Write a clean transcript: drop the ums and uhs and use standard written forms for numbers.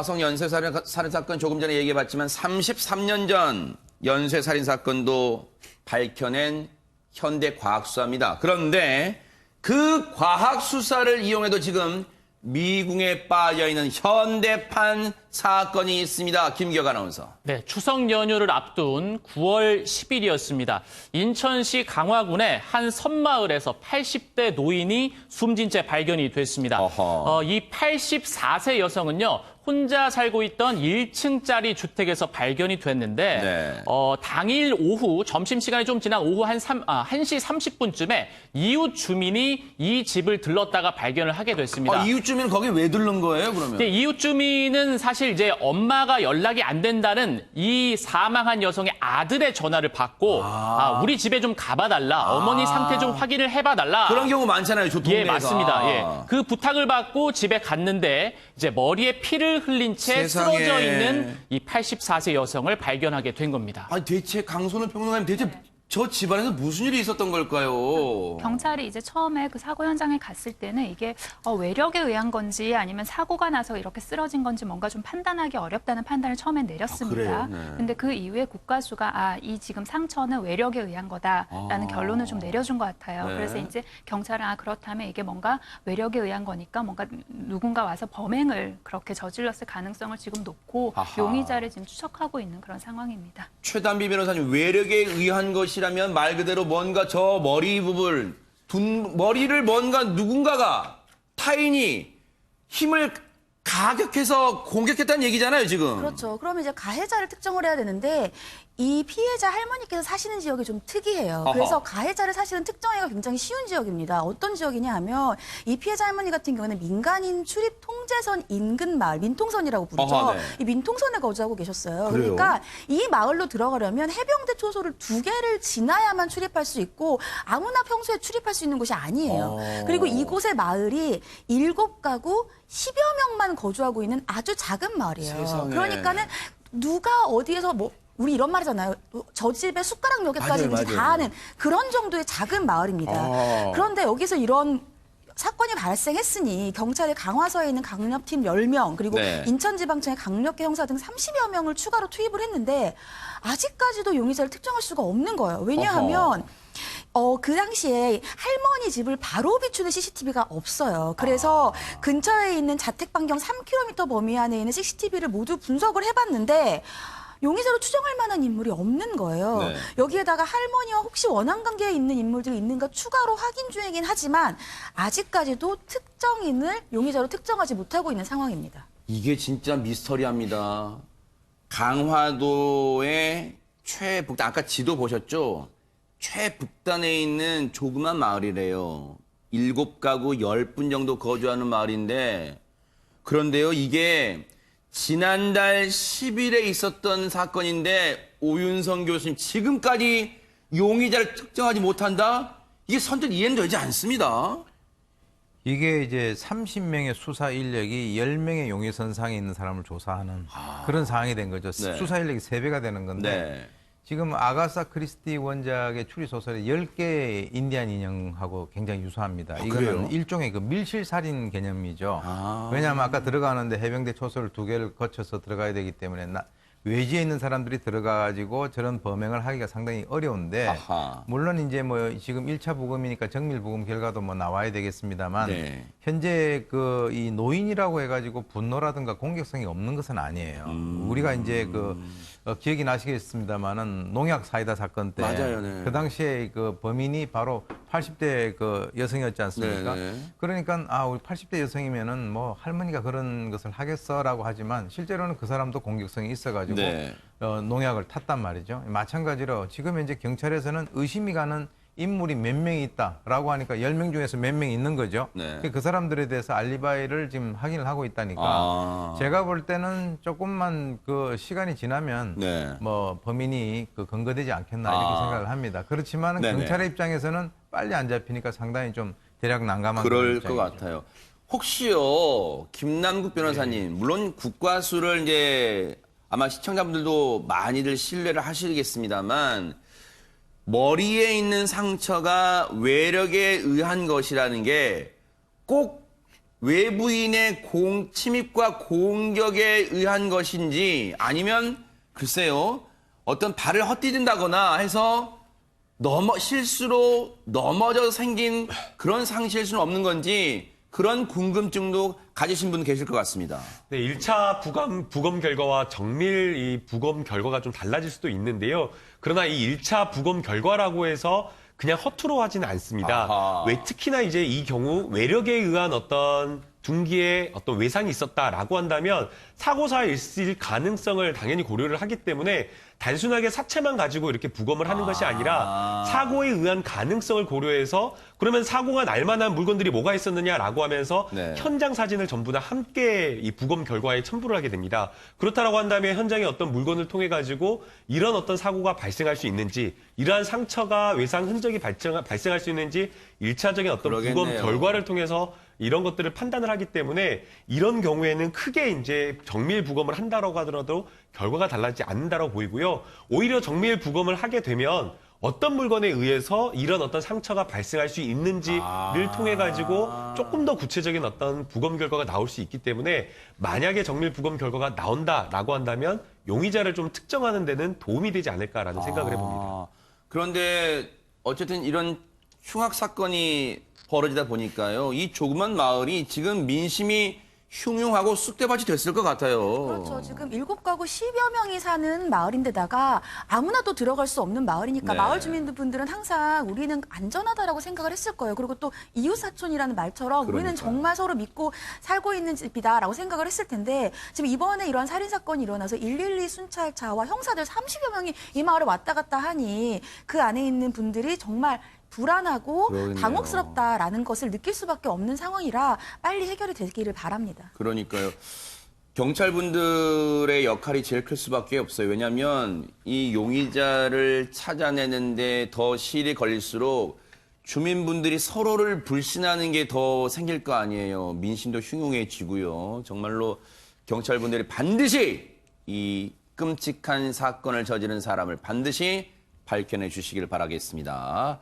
화성 연쇄살인 사건 조금 전에 얘기해봤지만 33년 전 연쇄살인 사건도 밝혀낸 현대과학수사입니다. 그런데 그 과학수사를 이용해도 지금 미궁에 빠져있는 현대판 사건이 있습니다. 김기혁 아나운서. 네, 추석 연휴를 앞둔 9월 10일이었습니다. 인천시 강화군의 한 섬마을에서 80대 노인이 숨진 채 발견이 됐습니다. 이 84세 여성은요, 혼자 살고 있던 1층짜리 주택에서 발견이 됐는데 네. 당일 오후 점심시간이 좀 지난 오후 1시 30분쯤에 이웃 주민이 이 집을 들렀다가 발견을 하게 됐습니다. 이웃 주민은 거기 왜 들른 거예요, 그러면? 네, 이웃 주민은 사실 이제 엄마가 연락이 안 된다는 이 사망한 여성의 아들의 전화를 받고 우리 집에 좀 가봐달라. 어머니 상태 좀 확인을 해봐달라. 그런 경우 많잖아요, 저 동네에서. 예, 맞습니다. 예. 그 부탁을 받고 집에 갔는데 이제 머리에 피를 흘린 채 세상에. 쓰러져 있는 이 84세 여성을 발견하게 된 겁니다. 아니, 대체 강선우 평론가님, 대체 저 집안에서 무슨 일이 있었던 걸까요? 경찰이 이제 처음에 그 사고 현장에 갔을 때는 이게 외력에 의한 건지 아니면 사고가 나서 이렇게 쓰러진 건지 뭔가 좀 판단하기 어렵다는 판단을 처음에 내렸습니다. 그래요? 네. 근데 그 이후에 국가수가 이 지금 상처는 외력에 의한 거다라는 결론을 좀 내려준 것 같아요. 네. 그래서 이제 경찰은 그렇다면 이게 뭔가 외력에 의한 거니까 뭔가 누군가 와서 범행을 그렇게 저질렀을 가능성을 지금 놓고 아하. 용의자를 지금 추적하고 있는 그런 상황입니다. 최단비 변호사님, 외력에 의한 것이라면 말 그대로 뭔가 저 머리 부분, 머리를 뭔가 누군가가 타인이 힘을 가격해서 공격했다는 얘기잖아요, 지금. 그렇죠. 그러면 이제 가해자를 특정을 해야 되는데 이 피해자 할머니께서 사시는 지역이 좀 특이해요. 그래서 가해자를 사실은 특정하기가 굉장히 쉬운 지역입니다. 어떤 지역이냐 하면 이 피해자 할머니 같은 경우는 민간인 출입 통제선 인근 마을, 민통선이라고 부르죠. 네. 이 민통선에 거주하고 계셨어요. 그래요? 그러니까 이 마을로 들어가려면 해병대 초소를 2개를 지나야만 출입할 수 있고 아무나 평소에 출입할 수 있는 곳이 아니에요. 그리고 이곳의 마을이 7가구 10여 명만 거주하고 있는 아주 작은 마을이에요. 세상에. 그러니까는 누가 어디에서 우리 이런 말이잖아요. 저 집에 숟가락 몇 개까지 있는지 맞아요. 다 아는 그런 정도의 작은 마을입니다. 그런데 여기서 이런 사건이 발생했으니 경찰이 강화서에 있는 강력팀 10명 그리고 네. 인천지방청의 강력계 형사 등 30여 명을 추가로 투입을 했는데 아직까지도 용의자를 특정할 수가 없는 거예요. 왜냐하면 그 당시에 할머니 집을 바로 비추는 CCTV가 없어요. 그래서 근처에 있는 자택 반경 3km 범위 안에 있는 CCTV를 모두 분석을 해봤는데 용의자로 추정할 만한 인물이 없는 거예요. 네. 여기에다가 할머니와 혹시 원한 관계에 있는 인물들이 있는가 추가로 확인 중이긴 하지만 아직까지도 특정인을 용의자로 특정하지 못하고 있는 상황입니다. 이게 진짜 미스터리합니다. 강화도의 최북단, 아까 지도 보셨죠? 최북단에 있는 조그만 마을이래요. 7가구 10분 정도 거주하는 마을인데, 그런데요, 이게 지난달 10일에 있었던 사건인데 오윤성 교수님 지금까지 용의자를 특정하지 못한다? 이게 선뜻 이해는 되지 않습니다. 이게 이제 30명의 수사 인력이 10명의 용의선상에 있는 사람을 조사하는 그런 상황이 된 거죠. 네. 수사 인력이 3배가 되는 건데 네. 지금 아가사 크리스티 원작의 추리소설의 10개의 인디안 인형하고 굉장히 유사합니다. 그래요? 이거는 일종의 그 밀실살인 개념이죠. 왜냐하면 아까 들어가는데 해병대 초소를 2개를 거쳐서 들어가야 되기 때문에 외지에 있는 사람들이 들어가가지고 저런 범행을 하기가 상당히 어려운데 아하. 물론 이제 뭐 지금 1차 부검이니까 정밀 부검 결과도 뭐 나와야 되겠습니다만 네. 현재 그 이 노인이라고 해가지고 분노라든가 공격성이 없는 것은 아니에요. 우리가 이제 기억이 나시겠습니다만은 농약 사이다 사건 때 맞아요, 네. 그 당시에 그 범인이 바로 80대 그 여성이었지 않습니까? 네, 네. 그러니까 우리 80대 여성이면은 뭐 할머니가 그런 것을 하겠어라고 하지만 실제로는 그 사람도 공격성이 있어가지고 네. 농약을 탔단 말이죠. 마찬가지로 지금 현재 경찰에서는 의심이 가는 인물이 몇 명이 있다라고 하니까 10명 중에서 몇 명이 있는 거죠. 네. 그 사람들에 대해서 알리바이를 지금 확인을 하고 있다니까 제가 볼 때는 조금만 그 시간이 지나면 네. 뭐 범인이 근거되지 않겠나 이렇게 생각을 합니다. 그렇지만 네네. 경찰의 입장에서는 빨리 안 잡히니까 상당히 좀 대략 난감한 그럴 그런 것 입장이죠. 같아요. 혹시요, 김남국 변호사님, 물론 국과수를 이제 아마 시청자분들도 많이들 신뢰를 하시겠습니다만 머리에 있는 상처가 외력에 의한 것이라는 게 꼭 외부인의 침입과 공격에 의한 것인지 아니면 글쎄요 어떤 발을 헛디딘다거나 해서 실수로 넘어져 생긴 그런 상실수는 없는 건지 그런 궁금증도 가지신 분 계실 것 같습니다. 네, 1차 부검 결과와 정밀 이 부검 결과가 좀 달라질 수도 있는데요. 그러나 이 1차 부검 결과라고 해서 그냥 허투루 하지는 않습니다. 아하. 왜 특히나 이제 이 경우 외력에 의한 어떤 둔기에 어떤 외상이 있었다라고 한다면 사고사에 있을 가능성을 당연히 고려를 하기 때문에 단순하게 사체만 가지고 이렇게 부검을 하는 것이 아니라 사고에 의한 가능성을 고려해서 그러면 사고가 날 만한 물건들이 뭐가 있었느냐라고 하면서 네. 현장 사진을 전부 다 함께 이 부검 결과에 첨부를 하게 됩니다. 그렇다라고 한다면 현장에 어떤 물건을 통해 가지고 이런 어떤 사고가 발생할 수 있는지 이러한 상처가 외상 흔적이 발생할 수 있는지 1차적인 어떤 부검 그러겠네요. 결과를 통해서 이런 것들을 판단을 하기 때문에 이런 경우에는 크게 이제 정밀 부검을 한다라고 하더라도 결과가 달라지지 않는다라고 보이고요. 오히려 정밀 부검을 하게 되면 어떤 물건에 의해서 이런 어떤 상처가 발생할 수 있는지를 통해 가지고 조금 더 구체적인 어떤 부검 결과가 나올 수 있기 때문에 만약에 정밀 부검 결과가 나온다라고 한다면 용의자를 좀 특정하는 데는 도움이 되지 않을까라는 생각을 해봅니다. 그런데 어쨌든 이런 흉악 사건이 벌어지다 보니까요. 이 조그만 마을이 지금 민심이 흉흉하고 쑥대밭이 됐을 것 같아요. 그렇죠. 지금 7가구 10여 명이 사는 마을인데다가 아무나 또 들어갈 수 없는 마을이니까 네. 마을 주민분들은 항상 우리는 안전하다라고 생각을 했을 거예요. 그리고 또 이웃사촌이라는 말처럼 우리는 그러니까요. 정말 서로 믿고 살고 있는 집이다라고 생각을 했을 텐데 지금 이번에 이런 살인사건이 일어나서 112 순찰차와 형사들 30여 명이 이 마을에 왔다 갔다 하니 그 안에 있는 분들이 정말 불안하고 그러겠네요. 당혹스럽다라는 것을 느낄 수밖에 없는 상황이라 빨리 해결이 되기를 바랍니다. 그러니까요. 경찰분들의 역할이 제일 클 수밖에 없어요. 왜냐하면 이 용의자를 찾아내는데 더 시일이 걸릴수록 주민분들이 서로를 불신하는 게 더 생길 거 아니에요. 민심도 흉흉해지고요. 정말로 경찰분들이 반드시 이 끔찍한 사건을 저지른 사람을 반드시 밝혀내 주시길 바라겠습니다.